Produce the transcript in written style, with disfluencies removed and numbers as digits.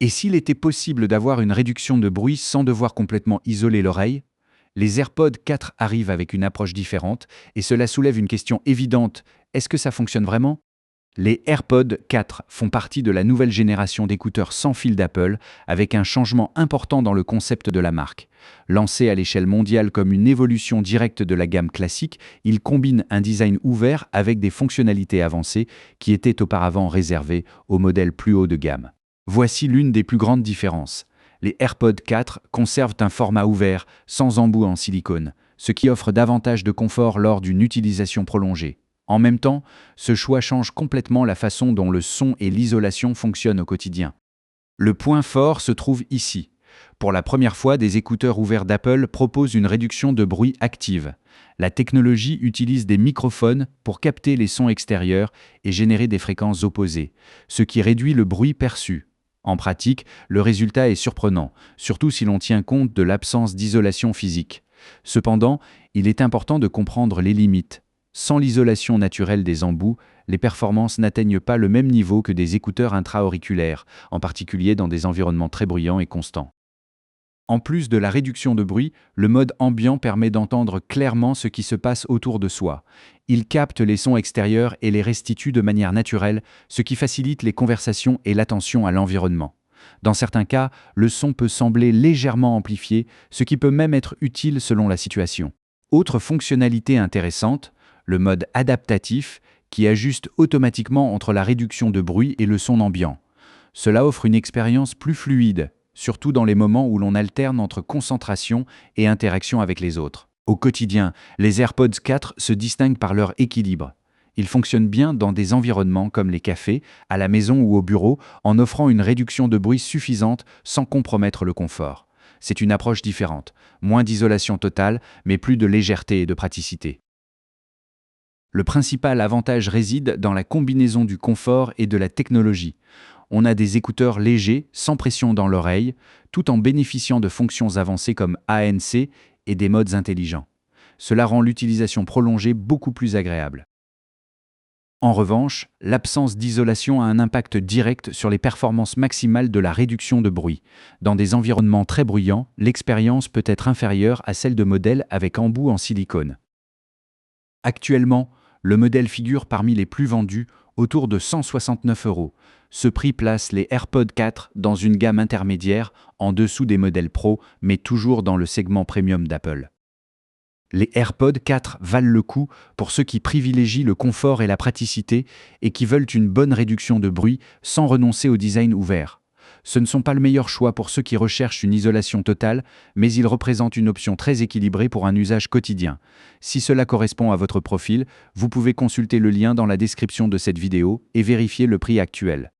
Et s'il était possible d'avoir une réduction de bruit sans devoir complètement isoler l'oreille? Les AirPods 4 arrivent avec une approche différente, et cela soulève une question évidente: est-ce que ça fonctionne vraiment? Les AirPods 4 font partie de la nouvelle génération d'écouteurs sans fil d'Apple, avec un changement important dans le concept de la marque. Lancé à l'échelle mondiale comme une évolution directe de la gamme classique, ils combinent un design ouvert avec des fonctionnalités avancées qui étaient auparavant réservées aux modèles plus haut de gamme. Voici l'une des plus grandes différences. Les AirPods 4 conservent un format ouvert, sans embout en silicone, ce qui offre davantage de confort lors d'une utilisation prolongée. En même temps, ce choix change complètement la façon dont le son et l'isolation fonctionnent au quotidien. Le point fort se trouve ici. Pour la première fois, des écouteurs ouverts d'Apple proposent une réduction de bruit active. La technologie utilise des microphones pour capter les sons extérieurs et générer des fréquences opposées, ce qui réduit le bruit perçu. En pratique, le résultat est surprenant, surtout si l'on tient compte de l'absence d'isolation physique. Cependant, il est important de comprendre les limites. Sans l'isolation naturelle des embouts, les performances n'atteignent pas le même niveau que des écouteurs intra-auriculaires, en particulier dans des environnements très bruyants et constants. En plus de la réduction de bruit, le mode ambiant permet d'entendre clairement ce qui se passe autour de soi. Il capte les sons extérieurs et les restitue de manière naturelle, ce qui facilite les conversations et l'attention à l'environnement. Dans certains cas, le son peut sembler légèrement amplifié, ce qui peut même être utile selon la situation. Autre fonctionnalité intéressante, le mode adaptatif, qui ajuste automatiquement entre la réduction de bruit et le son ambiant. Cela offre une expérience plus fluide, surtout dans les moments où l'on alterne entre concentration et interaction avec les autres. Au quotidien, les AirPods 4 se distinguent par leur équilibre. Ils fonctionnent bien dans des environnements comme les cafés, à la maison ou au bureau, en offrant une réduction de bruit suffisante sans compromettre le confort. C'est une approche différente, moins d'isolation totale, mais plus de légèreté et de praticité. Le principal avantage réside dans la combinaison du confort et de la technologie. On a des écouteurs légers, sans pression dans l'oreille, tout en bénéficiant de fonctions avancées comme ANC et des modes intelligents. Cela rend l'utilisation prolongée beaucoup plus agréable. En revanche, l'absence d'isolation a un impact direct sur les performances maximales de la réduction de bruit. Dans des environnements très bruyants, l'expérience peut être inférieure à celle de modèles avec embout en silicone. Actuellement, le modèle figure parmi les plus vendus, autour de 169 €. Ce prix place les AirPods 4 dans une gamme intermédiaire, en dessous des modèles Pro, mais toujours dans le segment premium d'Apple. Les AirPods 4 valent le coup pour ceux qui privilégient le confort et la praticité et qui veulent une bonne réduction de bruit sans renoncer au design ouvert. Ce ne sont pas le meilleur choix pour ceux qui recherchent une isolation totale, mais ils représentent une option très équilibrée pour un usage quotidien. Si cela correspond à votre profil, vous pouvez consulter le lien dans la description de cette vidéo et vérifier le prix actuel.